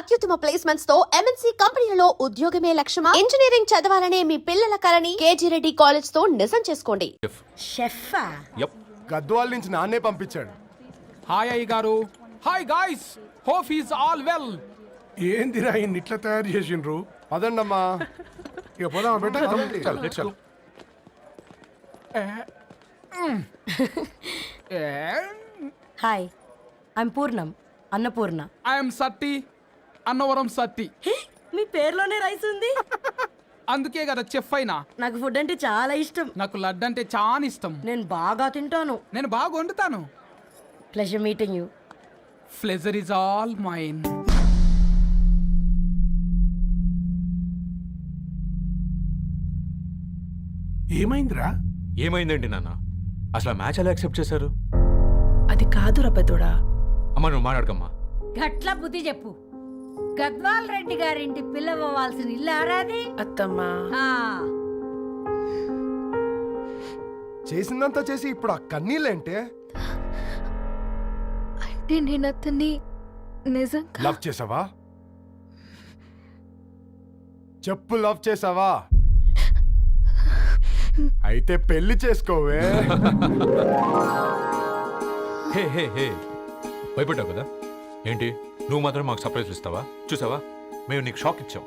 అత్యుత్తమ ప్లేస్మెంట్స్ తో ఎంఎన్సీ కంపెనీలలో ఉద్యోగమే లక్ష్యమా? ఇంజనీరింగ్ చదవాలనే మీ పిల్లల కలని కేజీ రెడ్డి కాలేజ్ తో నిజం చేసుకోండి. షెఫా? గద్వాల నుంచి నాన్నే పంపించాడు. హాయ్ అయ్య గారు. Hi guys, hope is all well. ఏందిరా ఇన్ని ఇట్లా తయారు చేసిండ్రు? అదండమ్మా. ఇక పోదామా బెట్ట? హాయ్, ఐమ్ పూర్ణం, అన్నపూర్ణ. ఐఎమ్ సత్తి, అన్నవరం సత్తి. మీ పేరులోనే రైస్ ఉంది. అందుకే కదా చెఫ్ అయినా. నాకు ఫుడ్ అంటే చాలా ఇష్టం. నాకు లడ్డు అంటే చాలా ఇష్టం. నేను బాగా తింటాను. నేను బాగా వండుతాను. Pleasure meeting you. Pleasure is all mine. ఏమైందిరా? ఏమైందండి నాన్న? అసలు ఆ మ్యాచ్ ఎలా యాక్సెప్ట్ చేశారు? అది కాదు రబ్బతోడా. అమ్మ నువ్వు మాట్లాడకమ్మా. గట్ల బుద్ధి చెప్పు. గద్వాల్ రెడ్డి గారింటి పిల్లవ్వాల్సిన ఇల్లు ఆరాది. అత్తమ్మా, చేసిందంతా చేసి ఇప్పుడు ఆ కన్నీళ్ళేంటే? అంటే నేను అతన్ని నిజంగా లవ్ చేసావా? చెప్పు, లవ్ చేసావా? అయితే పెళ్లి చేసుకోవే. హే హే హే, భయపడ్డావు కదా? ఏంటి నువ్వు మాత్రం మాకు సర్ప్రైజ్ ఇస్తావా? చూసావా, మేము నీకు షాక్ ఇచ్చాం.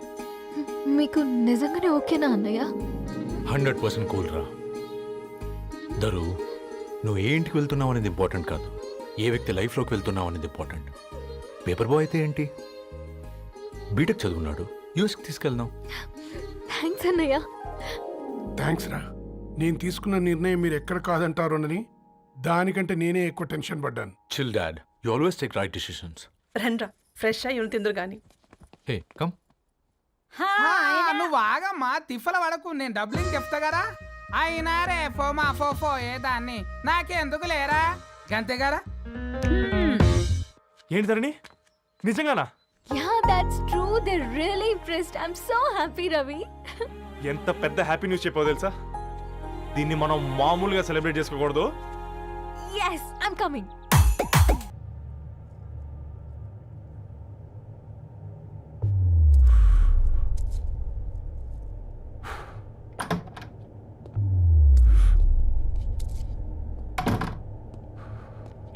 మీకు నిజంగానే ఓకేనా అన్నయ్య? 100% కూల్ రా. దరు, నువ్వు ఏ ఇంటికి వెళ్తున్నావు అనేది ఇంపార్టెంట్ కాదు, ఏ వ్యక్తి లైఫ్లోకి వెళ్తున్నావు అనేది ఇంపార్టెంట్. పేపర్ బాయ్ అయితే ఏంటి, బీటెక్ చదువున్నాడు, యూఎస్కి తీసుకెళ్దాం. థ్యాంక్స్ అన్నయ్య. థ్యాంక్స్ రా. నేను తీసుకున్న నిర్ణయం మీరు ఎక్కడ కాదంటారోనని దానికంటే నేనే ఎక్కువ టెన్షన్ పడ్డాను. Chill dad, you always take right decisions. రండ్రా, ఫ్రెష్ అయ్యి ఉని తిందురు గాని. Hey come. నువ్వు ఆగమ్మా, తిఫల పడకు. నేను డబ్లింగ్ చెప్తా కదా. అయినా రే ఫోమా ఫోఫో ఏ దాన్ని నాకెందుకు లేరా గంతే కదా. ఏంటి ధరణి, నిజంగానా? Yeah, that's true. They're really impressed. I'm so happy, Ravi. ఎంత పెద్ద హ్యాపీ న్యూస్ చెప్పావు తెలుసా? దీన్ని మనం మామూలుగా సెలబ్రేట్ చేసుకోకూడదు. Yes, I'm coming.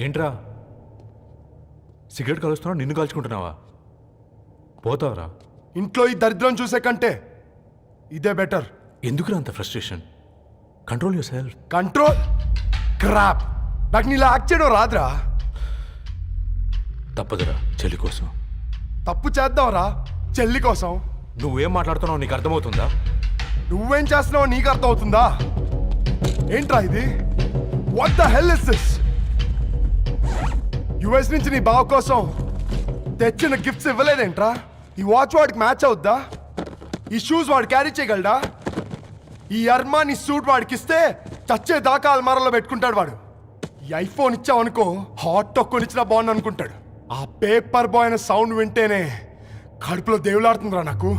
ఏంట్రా సిగరెట్ కాలుస్తున్నావు, నిన్ను కాల్చుకుంటున్నావా? పోతావరా? ఇంట్లో ఈ దరిద్రం చూసే కంటే ఇదే బెటర్. ఎందుకురా అంత frustration? Control your self. Control crap. నాకు నీలా యాక్ట్ చేయడం రాదురా. తప్పదురా, చెల్లి కోసం. తప్పు చేద్దాంరా, చెల్లి కోసం. నువ్వేం మాట్లాడుతున్నావు నీకు అర్థమవుతుందా? నువ్వేం చేస్తున్నావో నీకు అర్థమవుతుందా? ఏంట్రా ఇది? What the hell is this? US నుంచి నీ బావ కోసం తెచ్చిన గిఫ్ట్స్ ఇవ్వలేదేంట్రా? ఈ వాచ్ వాడికి మ్యాచ్ అవుద్దా? ఈ షూస్ వాడు క్యారీ చేయగలడా? ఈ అర్మానీ సూట్ వాడికి ఇస్తే చచ్చే దాకా అల్మారాలో పెట్టుకుంటాడు వాడు. ఈ ఐఫోన్ ఇచ్చావనుకో హాట్ టాక్ కొనిచ్చినా బాగుంది అనుకుంటాడు. ఆ పేపర్ బాయ్ అనే సౌండ్ వింటేనే కడుపులో దేవులాడుతుందిరా నాకు.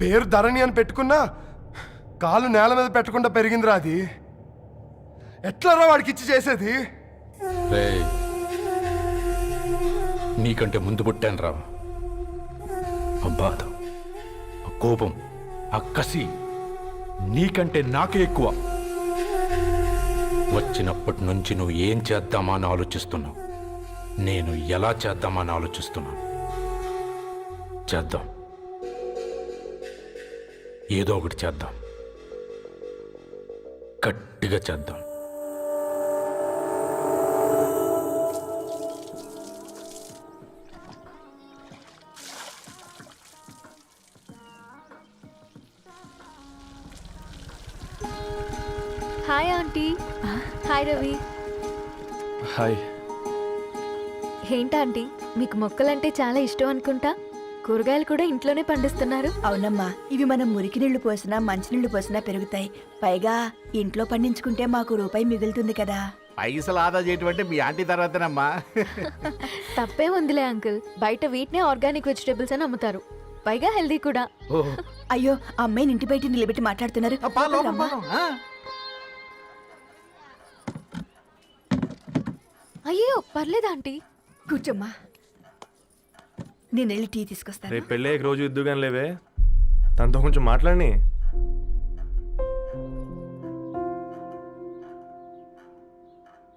పేరు ధరణి అని పెట్టుకున్నా కాలు నేల మీద పెట్టకుండా పెరిగిందిరా అది. ఎట్లరా వాడికి ఇచ్చి చేసేది? నీకంటే ముందు పుట్టాను రా. ఆ బాధ, ఆ కోపం, ఆ కసి నీకంటే నాకే ఎక్కువ. వచ్చినప్పటి నుంచి నువ్వు ఏం చేద్దామా అని ఆలోచిస్తున్నావు, నేను ఎలా చేద్దామా అని ఆలోచిస్తున్నాను. చేద్దాం, ఏదో ఒకటి చేద్దాం, గట్టిగా చేద్దాం. Hi aunty. Hi Ravi. Hi. ఏంటంటీ, మీకు మొక్కలంటే చాలా ఇష్టం అనుకుంటా. కూరగాయలు కూడా ఇంట్లోనే పండిస్తున్నారు. అవునమ్మా, ఇవి మనం మురికి నీళ్లు పోసినా మంచినీళ్లు పోసినా పెరుగుతాయి. పైగా ఇంట్లో పండించుకుంటే మాకు రూపాయి మిగులుతుంది కదా. పైసలు ఆదా చేయటం అంటే మీ ఆంటీ తర్వాతనమ్మా. తప్పే ఉందిలే అంకుల్, బయట వీటినే ఆర్గానిక్ వెజిటేబుల్స్ అని అమ్ముతారు, పైగా హెల్దీ కూడా. అయ్యో, అమ్మాయిని ఇంటి బయట నిలబెట్టి మాట్లాడుతున్నారు. అయ్యో పర్లేదు ఆంటీ, కూర్చోమ్మా. నేను వెళ్ళి టీ తీసుకొస్తాను. రేపు పెళ్ళి రోజు ఇద్దుగాని లేవే, తనతో కొంచెం మాట్లాడి.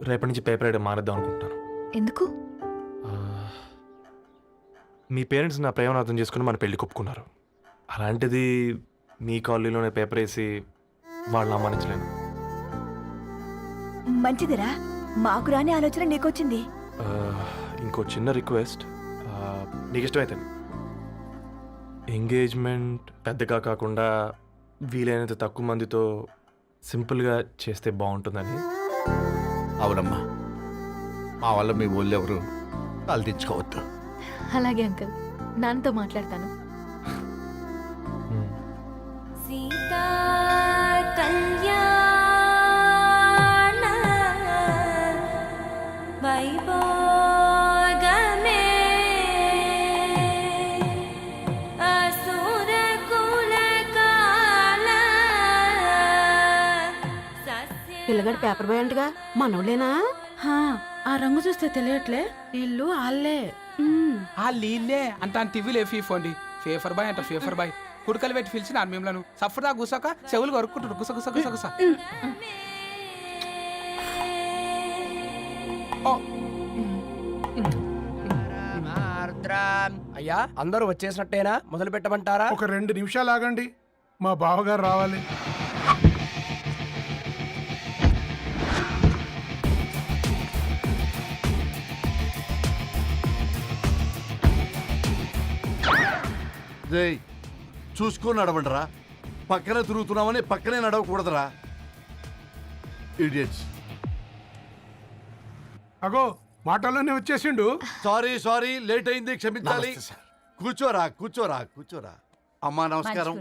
రేపటి నుంచి పేపర్ రైడ్ మానేద్దాం అనుకుంటున్నాను. ఎందుకు? మీ పేరెంట్స్ నా ప్రేమను అర్థం చేసుకుని మన పెళ్లి ఒప్పుకున్నారు. అలాంటిది మీ కాలనీలోనే పేపర్ వేసి వాళ్ళని అమ్మానించలేను. మంచిదిరా, మాకు రాని ఆలోచన నీకొచ్చింది. ఇంకో చిన్న రిక్వెస్ట్, నీకు ఇష్టమైతే ఎంగేజ్మెంట్ పెద్దగా కాకుండా వీలైనంత తక్కువ మందితో సింపుల్గా చేస్తే బాగుంటుందని. అవునమ్మా, మా వల్ల మీ ఊళ్ళో ఎవరు కాలు తెచ్చుకోవద్దు. అలాగే అంకుల్, నాన్నతో మాట్లాడతాను. సీతా కళ్యాణ వైభోగమే అసుర కులకాల పిల్లగాడు పేపర్ బాయ్ అంటగా మనోళ్ళేనా? ఆ రంగు చూస్తే తెలియట్లే, ఇల్లు ఆళ్ళే. ఆ లీల్లే అంత టీవీలో ఫీఫోండి. ఫేఫర్ బాయ్ అంట, ఫేఫర్ బాయ్. కుడుకలు పెట్టి పిలిచిన మిమ్మలను సఫర్దా గుసక చెవులు కొరుక్కుంటారు. గుస గుస గుస గుస. అయ్యా, అందరూ వచ్చేసినట్టేనా? మొదలు పెట్టమంటారా? ఒక 2 నిమిషాలు ఆగండి, మా బావగారు రావాలి. చూసుకొని నడవండిరా. పక్కనే తిరుగుతున్నామని పక్కనే నడవకూడదురా. ఇడియట్స్. అగో మాటల్లోనే వచ్చేసిండు. సారీ లేట్ అయింది, క్షమించాలి. కూర్చోరా. అమ్మా నమస్కారం.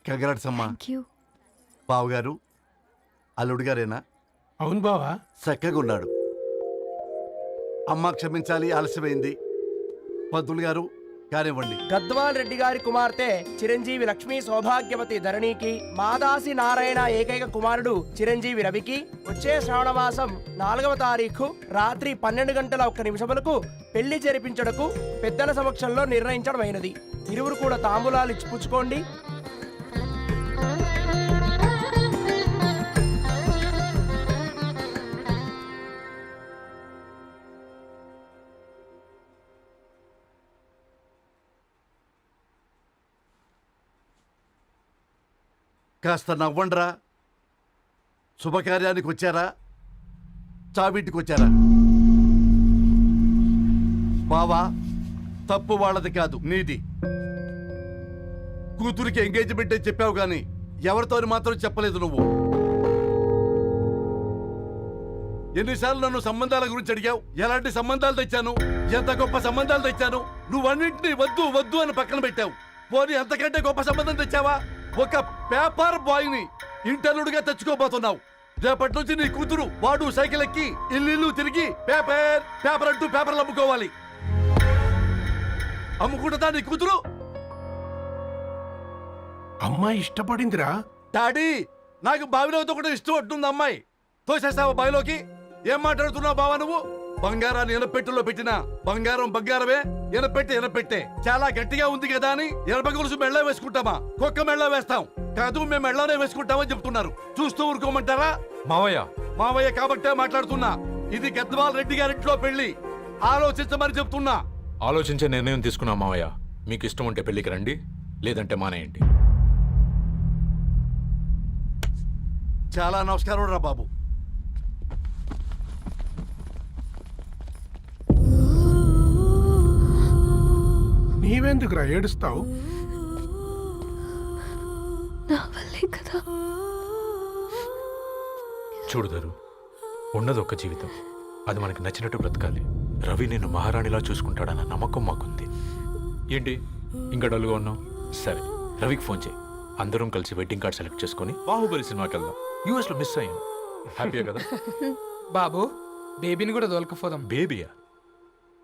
కంగ్రాట్స్ అమ్మా. బావగారు అల్లుడు గారేనా? అవును బావా. చక్కగా ఉన్నాడు. అమ్మ క్షమించాలి, ఆలస్యమైంది. పంతులు గారు కానివ్వండి. గద్వాల్ రెడ్డి గారి కుమార్తె చిరంజీవి లక్ష్మీ సౌభాగ్యవతి ధరణికి, మాదాసి నారాయణ ఏకైక కుమారుడు చిరంజీవి రవికి వచ్చే శ్రావణమాసం 4వ తారీఖు రాత్రి 12:01 పెళ్లి జరిపించడకు పెద్దల సమక్షంలో నిర్ణయించడమైనది. ఇరువురు కూడా తాంబూలాలు ఇచ్చి పుచ్చుకోండి. కాస్త నవ్వండ్రా. శుభకార్యానికి వచ్చారా, చావింటికి వచ్చారా? బావా, తప్పు వాళ్ళది కాదు, నీది. కూతురికి ఎంగేజ్మెంట్ అని చెప్పావు కానీ ఎవరితో మాత్రం చెప్పలేదు నువ్వు. ఎన్నిసార్లు నన్ను సంబంధాల గురించి అడిగావు? ఎలాంటి సంబంధాలు తెచ్చాను, ఎంత గొప్ప సంబంధాలు తెచ్చాను. నువ్వన్నింటినీ వద్దు అని పక్కన పెట్టావు. పోనీ అంతకంటే గొప్ప సంబంధం తెచ్చావా? ఒక పేపర్ బాయ్ ని ఇంటర్లుడిగా తెచ్చుకోబోతున్నావు. రేపటి నుంచి నీ కూతురు వాడు సైకిల్ ఎక్కి ఇల్లు తిరిగి పేపర్ అంటూ పేపర్లు అమ్ముకోవాలి. అమ్ముకుంటుందా నీ కూతురు? అమ్మాయి ఇష్టపడిందిరా. డాడీ, నాకు బావిలో కూడా ఇష్టం ఉంటుంది. అమ్మాయి తోసేస్తావా బావిలోకి? ఏం మాట్లాడుతున్నావు బావా నువ్వు? బంగారాన్ని ఎనపెట్టులో పెట్టినా బంగారమే. ఎనపెట్టే చాలా గట్టిగా ఉంది కదా అని ఎనప గొలుసు మెళ్ళ వేసుకుంటామా? కుక్క మెళ్ళ వేస్తాం కాదు, మేము మెళ్ళనే వేసుకుంటామని చెప్తున్నారు. చూస్తూ ఊరుకోమంటారా? మావయ్య కాబట్టే మాట్లాడుతున్నా. ఇది గద్వాల్ రెడ్డి గారింట్లో పెళ్లి. ఆలోచించమని చెప్తున్నా. ఆలోచించే నిర్ణయం తీసుకున్నా మావయ్య. మీకు ఇష్టం ఉంటే పెళ్లికి రండి, లేదంటే మానేయండి. చాలా నమస్కారం రా బాబు. నీవెందుకురా ఏడుస్తావు? చూడుదరు, ఉన్నది ఒక్క జీవితం, అది మనకి నచ్చినట్టు బ్రతకాలి. రవి నేను మహారాణిలా చూసుకుంటాడన్న నమ్మకం మాకుంది. ఏంటి ఇంకా డల్గా ఉన్నావు? సరే, రవికి ఫోన్ చేయి. అందరం కలిసి వెడ్డింగ్ కార్డ్ సెలెక్ట్ చేసుకుని బాహుబలి సినిమాకి వెళ్దాం. యూఎస్ లో మిస్ అయ్యాను. హ్యాపీయా కదా? బాబు, బేబీని కూడా దొలకపోదాం. బేబీయా?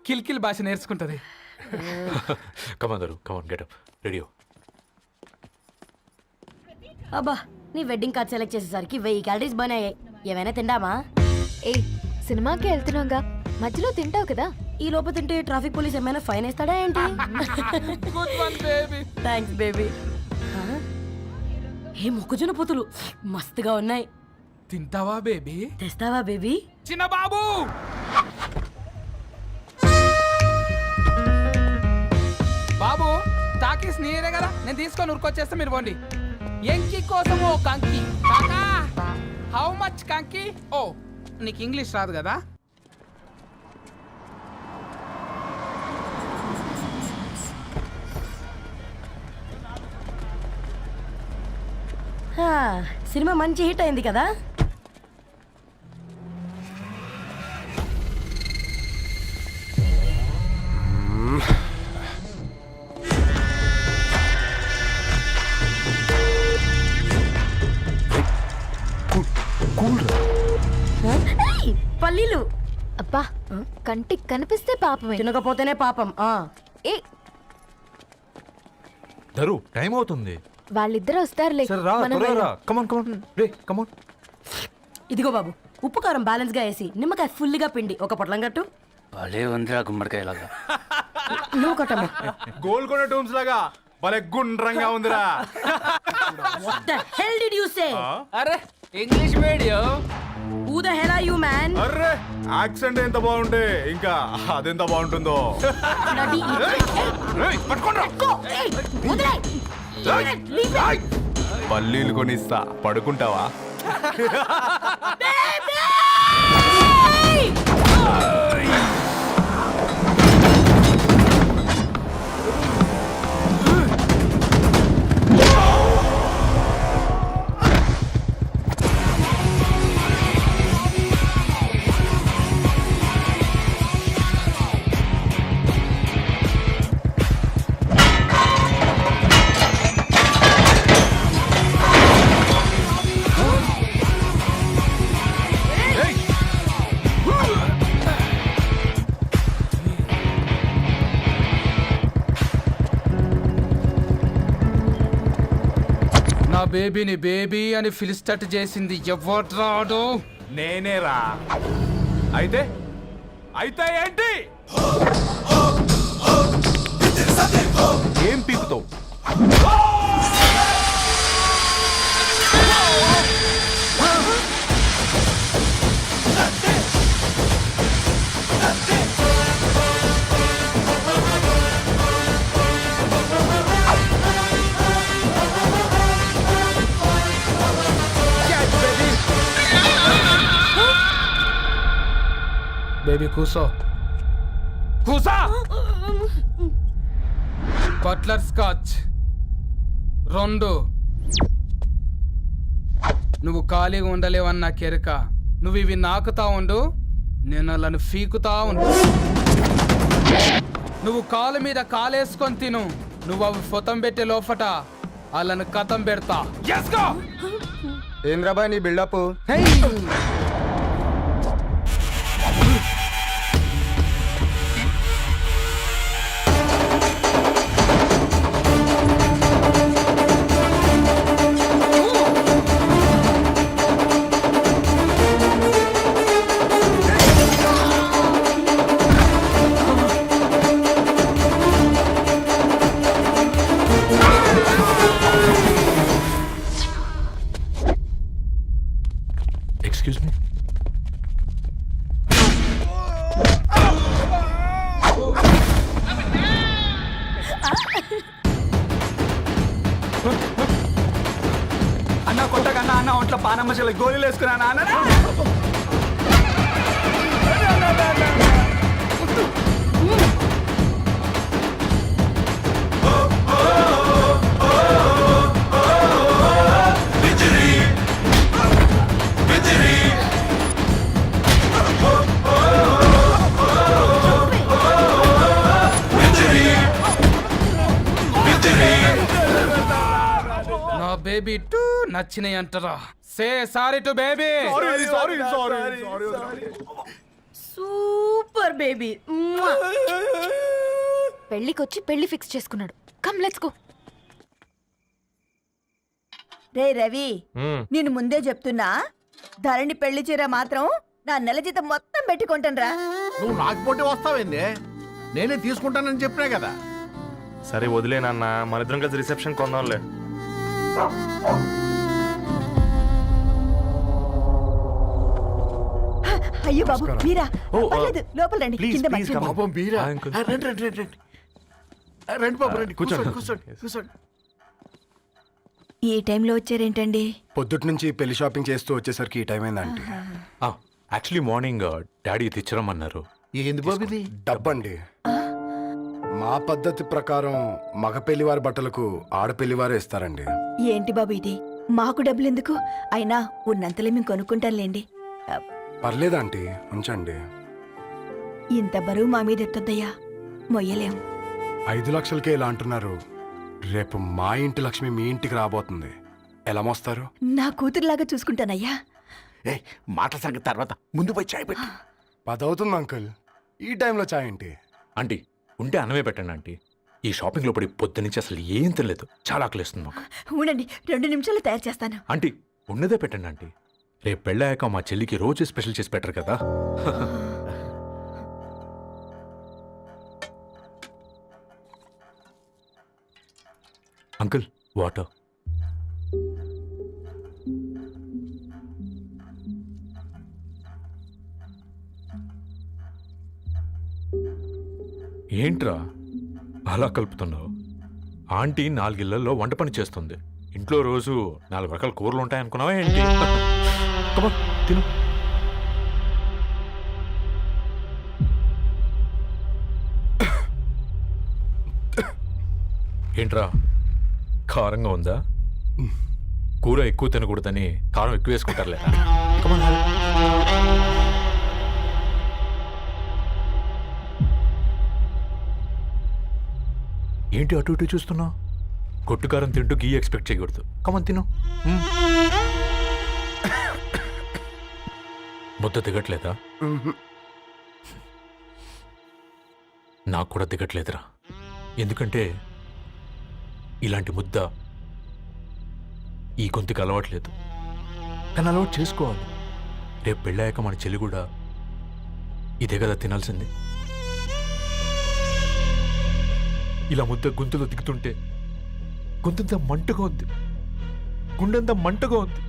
కిల్కిల్ భాష నేర్చుకుంటది. కమాందరు, కమాన్ గెటప్ రెడీ. అబ్బా, నీ వెడ్డింగ్ కార్డ్ సెలెక్ట్ చేసేసరికి 1000 క్యాలరీస్ బర్న్ అయ్యాయి. ఏమైనా తిందామా? ఏ సినిమాకి వెళ్తున్నాగా, మధ్యలో తింటావు కదా. ఈ లోపు తింటే ట్రాఫిక్ పోలీస్ ఏమైనా ఫైన్ వేస్తాడా ఏంటి? Good one baby. Thanks baby. ఏ మొక్కజొన్న పొతులు మస్తుగా ఉన్నాయి. తింటావా బేబీ? తెస్తావా బేబీ? చిన్న బాబు బాబు టాకీస్ నీరే కదా, నేను తీసుకొని ఉరికొచ్చేస్తా, మీరు పోండి. ఎంకి కోసం ఓ కంకి. కాకా హౌ మచ్ కంకి? ఓ నీకు ఇంగ్లీష్ రాదు కదా. సినిమా మంచి హిట్ అయింది కదా. ఏయ్, పల్లీలు. అబ్బా కంటికి కనిపిస్తే పాపమే, తినకపోతేనే పాపం. ఏ దరు టైం అవుతుంది. వాళ్ళిద్దరు వస్తారులే. సరే రా, మనం త్వరగా రా. వెళ్దాం. కమాన్ కమాన్ రే కమాన్. ఇదిగో బాబు, ఉప్పు కారం బ్యాలెన్స్ గా వేసి నిమ్మకాయ ఫుల్గా పిండి ఒక పొట్లం కట్టు. భలే ఉందిరా గుమ్మడికాయలాగా. నువ్వు కట్టమ్మా. గోల్కొండ టూమ్స్ లాగా భలే గుండ్రంగా ఉందిరా. What the hell did you say? అరే English medium. Who the hell are you, man? Array accent ఎంత బాగుంటే ఇంకా అదెంత బాగుంటుందో. Bloody పల్లీలు కొనిస్తా, పడుకుంటావా? నా బేబీని బేబీ అని ఫిలిస్టట్ చేసింది ఎవడ్రాడు? నేనేరా. అయితే అయితే ఏంటి? ఏం పీకుతావు? బేబీ కూసో, కూసా. Buttler scotch 2. నువ్వు ఖాళీగా ఉండలేవన్న కెరక. నువ్వు ఇవి నాకుతా ఉండు, నేను వాళ్ళని ఫీకుతా ఉండు. నువ్వు కాలు మీద కాలేసుకొని తిను. నువ్వు అవి ఫొతం పెట్టే లోపట వాళ్ళని కథం పెడతా. ఏంద్రా బాయ్ నీ బిల్డప్? Excuse me. అన్న కొట్టకన్నా అన్న ఒంట్లో పానమ్మ చెల్లి గోళీలు వేసుకున్నా అన్న. నా బేబీ టూ నచ్చినాయి అంటారా? Say sorry to baby. Super baby. పెళ్ళికొచ్చి పెళ్లి ఫిక్స్ చేసుకున్నాడు. Come let's go. రే రవి, నేను ముందే చెప్తున్నా, ధరణి పెళ్లి చీర మాత్రం నా నెల జీతం మొత్తం పెట్టుకుంటాను. నువ్వు నాకు పోటీ వస్తావేంది? నేనే తీసుకుంటానని చెప్పినా కదా. సరే వదిలే నాన్న, మన ఇద్దరం కలిసి రిసెప్షన్ కొందాంలే. అయ్యో బాబు మీరా? ఓ, పర్లేదు, లోపల రండి. ప్లీజ్, కింద ప్లీజ్, మంచం. come on. పాపం బీరా. ఆ, అంకుల్. రండి రండి రండి రండి. రండి బాబు రండి. కూర్చోండి. కూర్చోండి కూర్చోండి. ఈ టైంలో వచ్చారేంటండి? పొద్దుటి నుంచి పెళ్లి షాపింగ్ చేస్తూ వచ్చేసరికి ఈ టైం అయిందంటే యాక్చువల్లీ మార్నింగ్ డాడీ తెచ్చరమన్నారు. ఏంది బాబు ఇది? డబ్బండి. మా పద్ధతి ప్రకారం మగ పెళ్లివారి బట్టలకు ఆడపెళ్లివారే ఇస్తారండి. ఏంటి బాబు ఇది? మాకు డబ్బులు ఎందుకు? అయినా ఉన్నంతలే మేము కొనుక్కుంటాంలేండి. పర్లేదు ఆంటీ, ఉంచండి. ఇంత బరువు మా మీద ఎత్తొద్దయ్యా, మొయ్యలేం. 5 లక్షలకే ఇలా అంటున్నారు. రేపు మా ఇంటి లక్ష్మి మీ ఇంటికి రాబోతుంది. ఎలా మోస్తారు? నా కూతురులాగా చూసుకుంటానయ్యా. మాటల సంగతి తర్వాత, ముందు పోయి చాయ్ పెట్టి. 10 అవుతుంది అంకుల్. ఈ టైంలో చాయ్ ఏంటి? ఆంటీ ఉంటే అన్నమే పెట్టండి ఆంటీ. ఈ షాపింగ్లో పడి పొద్దు నుంచి అసలు ఏం తినలేదు. చాలా ఆకలిస్తుంది మాకు. ఉండండి, 2 నిమిషాలు తయారు చేస్తాను. ఆంటీ ఉన్నదే పెట్టండి ఆంటీ. రేపు పెళ్ళాక మా చెల్లికి రోజు స్పెషల్ చేసి పెట్టరు కదా. Uncle water. ఏంట్రా అలా కలుపుతున్నావు? ఆంటీ 4 ఇళ్లలో వంట పని చేస్తుంది. ఇంట్లో రోజు 4 రకాల కూరలు ఉంటాయనుకున్నావా ఏంటి? Come on, తిను. ఏంట్రా కారంగా ఉందా? కూర ఎక్కువ తినకూడదని కారం ఎక్కువ వేసుకుంటారులే. Come on, ఏంటి అటు ఇటు చూస్తున్నావు? కొట్టుకారం తింటూ గీ ఎక్స్పెక్ట్ చేయకూడదు. కమన్ తిను. ముద్ద దిగట్లేదా? నాకు కూడా దిగట్లేదురా. ఎందుకంటే ఇలాంటి ముద్ద ఈ గొంతుకి అలవాట్లేదు. కానీ అలవాటు చేసుకోవాలి. రేపు పెళ్ళాక మన చెల్లి కూడా ఇదే కదా తినాల్సింది. ఇలా ముద్ద గొంతులో దిగుతుంటే గొంతంతా మంటగా ఉంది, గుండెంతా మంటగా ఉంది.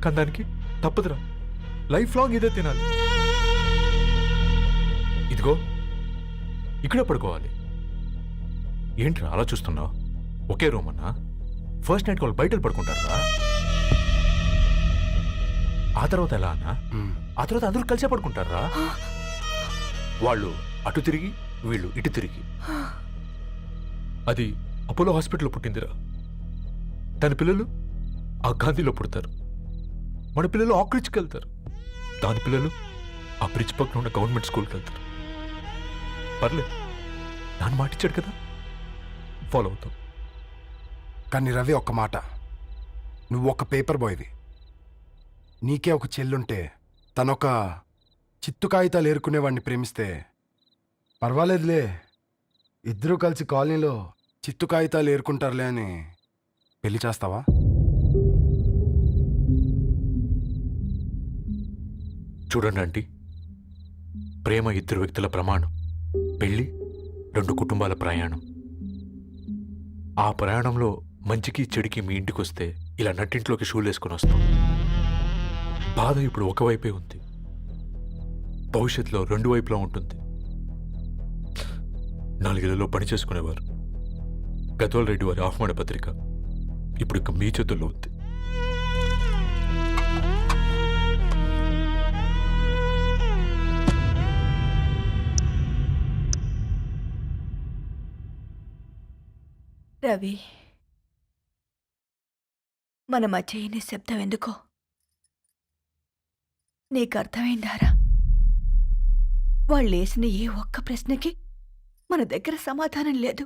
కానీ దానికి తప్పదురా, లైఫ్ లాంగ్ ఇదే తినాలి. ఇదిగో ఇక్కడే పడుకోవాలి. ఏంట్రా అలా చూస్తున్నావు? ఒకే రూమ్ అన్నా? ఫస్ట్ నైట్ వాళ్ళు బయటలు పడుకుంటారా? ఆ తర్వాత ఎలా అన్నా? ఆ తర్వాత అందరూ కలిసే పడుకుంటారా? వాళ్ళు అటు తిరిగి వీళ్ళు ఇటు తిరిగి. అది అపోలో హాస్పిటల్లో పుట్టిందిరా. దాని పిల్లలు ఆ గాంధీలో పుడతారు. మన పిల్లలు ఆక్రిచ్కి వెళ్తారు. దాని పిల్లలు ఆ బ్రిడ్జ్ పక్కన ఉన్న గవర్నమెంట్ స్కూల్కి వెళ్తారు. పర్లేదు, దాన్ని మాటిచ్చాడు కదా, ఫాలో అవుతాం. కానీ రవి, ఒక్క మాట. నువ్వు ఒక పేపర్ బాయ్వి. నీకే ఒక చెల్లుంటే తనొక చిత్తు కాగితాలు ఏరుకునేవాడిని ప్రేమిస్తే పర్వాలేదులే, ఇద్దరూ కలిసి కాలనీలో చిత్తు కాగితాలు ఏరుకుంటారులే అని పెళ్లి చేస్తావా? చూడండి ఆంటీ, ప్రేమ 2 వ్యక్తుల ప్రమాణం, పెళ్ళి 2 కుటుంబాల ప్రయాణం. ఆ ప్రయాణంలో మంచికి చెడుకి మీ ఇంటికి వస్తే ఇలా నట్టింట్లోకి షూలు వేసుకొని వస్తాం. బాధ ఇప్పుడు ఒకవైపే ఉంది, భవిష్యత్తులో 2 వైపులా ఉంటుంది. 4 ఇళ్లలో పని చేసుకునేవారు. గద్వాల్ రెడ్డి వారి ఆహ్వాన పత్రిక ఇప్పుడు ఇక మీ చేతుల్లో ఉంది. రవి, మన మధ్య ఈ నిశ్శబ్దం ఎందుకో నీకు అర్థమైందారా? వాళ్ళు వేసిన ఏ ఒక్క ప్రశ్నకి మన దగ్గర సమాధానం లేదు.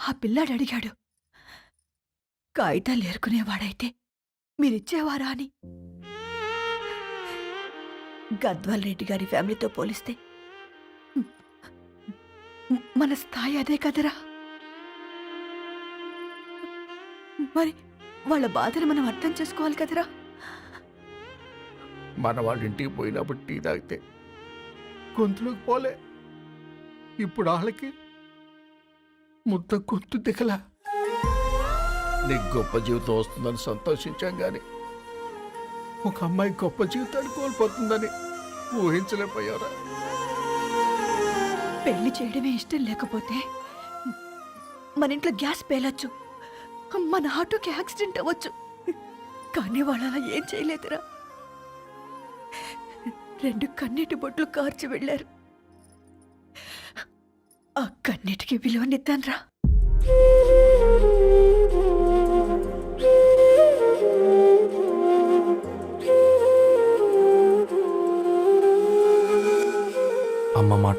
ఆ పిల్లాడు అడిగాడు, కాగితాలు ఏరుకునేవాడైతే మీరిచ్చేవారా అని. గద్వాల్ రెడ్డి గారి ఫ్యామిలీతో పోలిస్తే మన స్థాయి అదే కదరా. మరి వాళ్ళ బాధను మనం అర్థం చేసుకోవాలి కదరా. మన వాళ్ళ ఇంటికి పోయినప్పుడు టీ తాగితే గొంతులోకి పోలే, ఇప్పుడు వాళ్ళకి ముద్ద గొంతు దిగలా. నీకు గొప్ప జీవితం వస్తుందని సంతోషించాం కానీ ఒక అమ్మాయి గొప్ప జీవితాన్ని కోల్పోతుందని ఊహించలేకపోయారా? పెళ్లి చేయడమే ఇష్టం లేకపోతే మన ఇంట్లో గ్యాస్ పేలొచ్చు, మన ఆటోకి యాక్సిడెంట్ అవ్వచ్చు, కానీ వాళ్ళు అలా ఏం చేయలేదురా. 2 కన్నీటి బొట్లు కార్చి వెళ్ళారు. ఆ కన్నీటికి విలువనిద్దాన్రా.